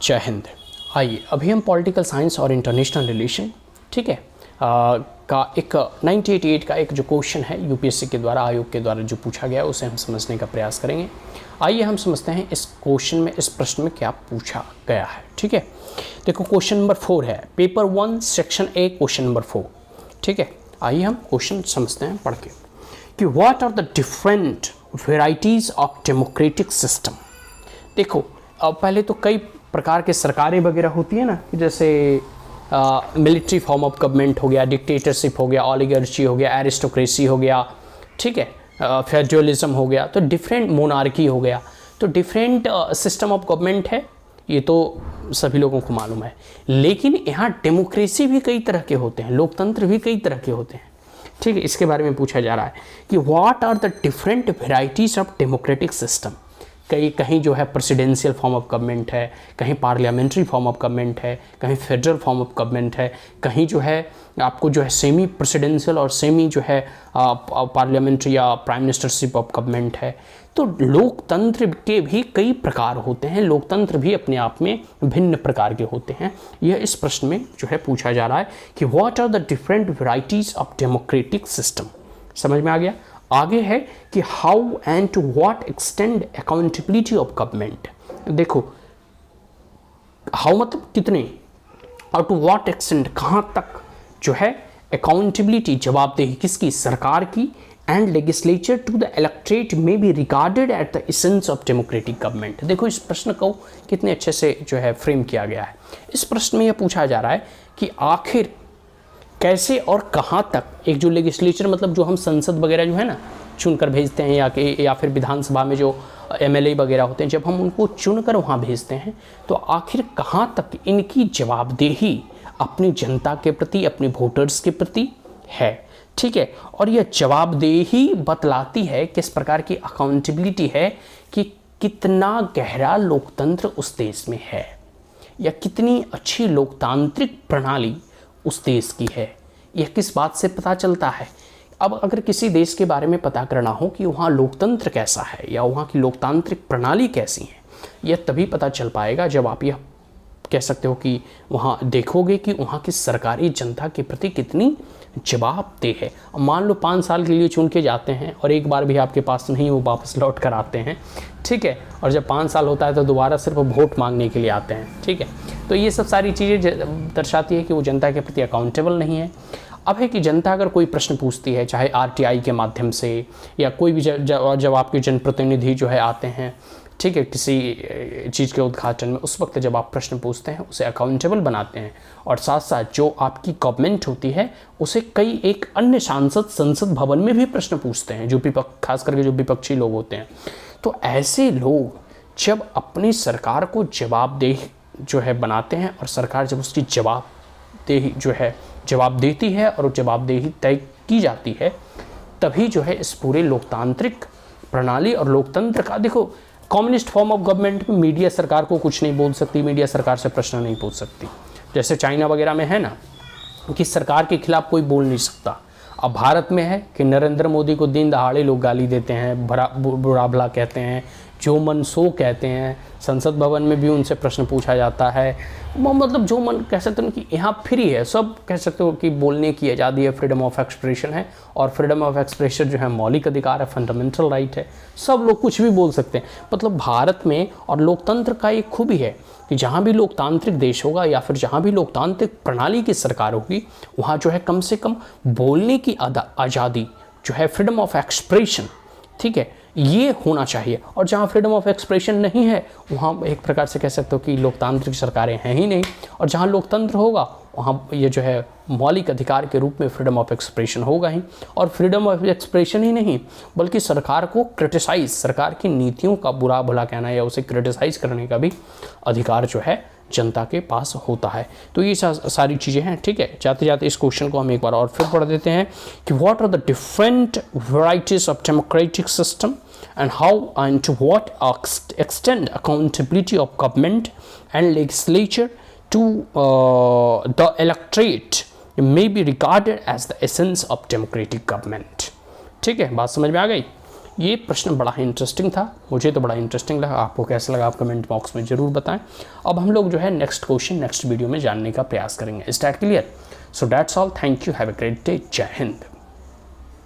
जय हिंद। आइए अभी हम पॉलिटिकल साइंस और इंटरनेशनल रिलेशन, ठीक है, का एक 1988 का एक जो क्वेश्चन है यूपीएससी के द्वारा, आयोग के द्वारा जो पूछा गया उसे हम समझने का प्रयास करेंगे। आइए हम समझते हैं इस क्वेश्चन में, इस प्रश्न में क्या पूछा गया है। ठीक है, देखो क्वेश्चन नंबर 4 है, paper 1 section A, question number 4। ठीक है, आइए हम क्वेश्चन समझते हैं पढ़ के कि what are the different varieties of democratic system. देखो पहले तो कई प्रकार के सरकारें वगैरह होती है ना, जैसे मिलिट्री फॉर्म ऑफ गवर्नमेंट हो गया, डिक्टेटरशिप हो गया, ऑलिगार्ची हो गया, एरिस्टोक्रेसी हो गया, ठीक है, फेडरलिज्म हो गया, तो डिफरेंट मोनार्की हो गया, तो डिफरेंट सिस्टम ऑफ गवर्नमेंट है, ये तो सभी लोगों को मालूम है। लेकिन यहाँ डेमोक्रेसी भी कई तरह के होते हैं, लोकतंत्र भी कई तरह के होते हैं। ठीक है, इसके बारे में पूछा जा रहा है कि what are the different varieties of democratic system. कहीं जो है प्रेसिडेंशियल फॉर्म ऑफ गवर्नमेंट है, कहीं पार्लियामेंट्री फॉर्म ऑफ गवर्नमेंट है, कहीं फेडरल फॉर्म ऑफ गवर्नमेंट है, कहीं जो है आपको जो है सेमी प्रेसिडेंशियल और सेमी जो है पार्लियामेंट्री या प्राइम मिनिस्टरशिप ऑफ गवर्नमेंट है। तो लोकतंत्र के भी कई प्रकार होते हैं, लोकतंत्र भी अपने आप में भिन्न प्रकार के होते हैं। यह इस प्रश्न में जो है पूछा जा रहा है कि what are the different varieties of democratic system. समझ में आ गया। आगे है कि how and to what extend accountability of government. देखो हाउ मतलब कितने, और टू व्हाट एक्सटेंड कहाँ तक जो है अकाउंटेबिलिटी जवाबदेही किसकी, सरकार की, and legislature to the electorate में be regarded at the essence of democratic government. देखो इस प्रश्न को कितने अच्छे से जो है फ्रेम किया गया है। इस प्रश्न में यह पूछा जा रहा है कि आखिर कैसे और कहाँ तक एक जो लेजिस्लेचर मतलब जो हम संसद वगैरह जो है ना चुनकर भेजते हैं, या फिर विधानसभा में जो एमएलए वगैरह होते हैं, जब हम उनको चुनकर वहाँ भेजते हैं तो आखिर कहाँ तक इनकी जवाबदेही अपनी जनता के प्रति, अपने वोटर्स के प्रति है। ठीक है, और यह जवाबदेही बतलाती है किस प्रकार की अकाउंटेबिलिटी है कि कितना गहरा लोकतंत्र उस देश में है, या कितनी अच्छी लोकतांत्रिक प्रणाली उस देश की है। यह किस बात से पता चलता है। अब अगर किसी देश के बारे में पता करना हो कि वहाँ लोकतंत्र कैसा है या वहाँ की लोकतांत्रिक प्रणाली कैसी है, यह तभी पता चल पाएगा जब आप यह कह सकते हो कि वहाँ देखोगे कि वहाँ की सरकारी जनता के प्रति कितनी जवाबदेह है। मान लो 5 साल के लिए चुन के जाते हैं और एक बार भी आपके पास नहीं, वो वापस लौट कर आते हैं। ठीक है, और जब 5 साल होता है तो दोबारा सिर्फ वोट मांगने के लिए आते हैं। ठीक है, तो ये सब सारी चीज़ें दर्शाती है कि वो जनता के प्रति अकाउंटेबल नहीं है। अब है कि जनता अगर कोई प्रश्न पूछती है, चाहे आरटीआई के माध्यम से या कोई भी जब आपके जनप्रतिनिधि जो है आते हैं, ठीक है, किसी चीज़ के उद्घाटन में, उस वक्त जब आप प्रश्न पूछते हैं उसे अकाउंटेबल बनाते हैं। और साथ साथ जो आपकी गवर्नमेंट होती है उसे कई एक अन्य सांसद संसद भवन में भी प्रश्न पूछते हैं, जो खास करके जो विपक्षी लोग होते हैं। तो ऐसे लोग जब अपनी सरकार को जवाबदेह जो है बनाते हैं, और सरकार जब उसकी जवाबदेही जो है जवाब देती है और जवाबदेही तय की जाती है, तभी जो है इस पूरे लोकतांत्रिक प्रणाली और लोकतंत्र का, देखो कम्युनिस्ट फॉर्म ऑफ गवर्नमेंट में मीडिया सरकार को कुछ नहीं बोल सकती, मीडिया सरकार से प्रश्न नहीं पूछ सकती। जैसे चाइना वगैरह में है ना कि सरकार के खिलाफ कोई बोल नहीं सकता। अब भारत में है कि नरेंद्र मोदी को दिन दहाड़े लोग गाली देते हैं, बुरा भला कहते हैं, जो मन सो कहते हैं, संसद भवन में भी उनसे प्रश्न पूछा जाता है। मतलब जो मन कह सकते हो कि यहाँ फ्री है, सब कह सकते हो कि बोलने की आज़ादी है, फ्रीडम ऑफ एक्सप्रेशन है, और फ्रीडम ऑफ एक्सप्रेशन जो है मौलिक अधिकार है, फंडामेंटल राइट है, सब लोग कुछ भी बोल सकते हैं। मतलब भारत में और लोकतंत्र का एक खूबी है कि जहाँ भी लोकतांत्रिक देश होगा या फिर जहाँ भी लोकतांत्रिक प्रणाली की सरकार होगी, वहाँ जो है कम से कम बोलने की आज़ादी जो है, फ्रीडम ऑफ एक्सप्रेशन, ठीक है, ये होना चाहिए। और जहाँ फ्रीडम ऑफ एक्सप्रेशन नहीं है, वहाँ एक प्रकार से कह सकते हो कि लोकतांत्रिक सरकारें हैं ही नहीं। और जहाँ लोकतंत्र होगा वहाँ ये जो है मौलिक अधिकार के रूप में फ्रीडम ऑफ एक्सप्रेशन होगा ही। और फ्रीडम ऑफ एक्सप्रेशन ही नहीं, बल्कि सरकार को क्रिटिसाइज, सरकार की नीतियों का बुरा भला कहना या उसे क्रिटिसाइज करने का भी अधिकार जो है जनता के पास होता है। तो ये सारी चीज़ें हैं। ठीक है, जाते जाते इस क्वेश्चन को हम एक बार और फिर पढ़ देते हैं कि what are the different varieties of democratic system and how and to what extent accountability of government and legislature to the electorate may be regarded as the essence of democratic government। ठीक है, बात समझ में आ गई। ये प्रश्न बड़ा ही interesting था, मुझे तो बड़ा इंटरेस्टिंग लगा। आपको कैसा लगा आप कमेंट बॉक्स में ज़रूर बताएं। अब हम लोग जो है नेक्स्ट क्वेश्चन नेक्स्ट वीडियो में जानने का प्रयास करेंगे। Is that clear? So that's all, thank you, have a great day, जय हिंद।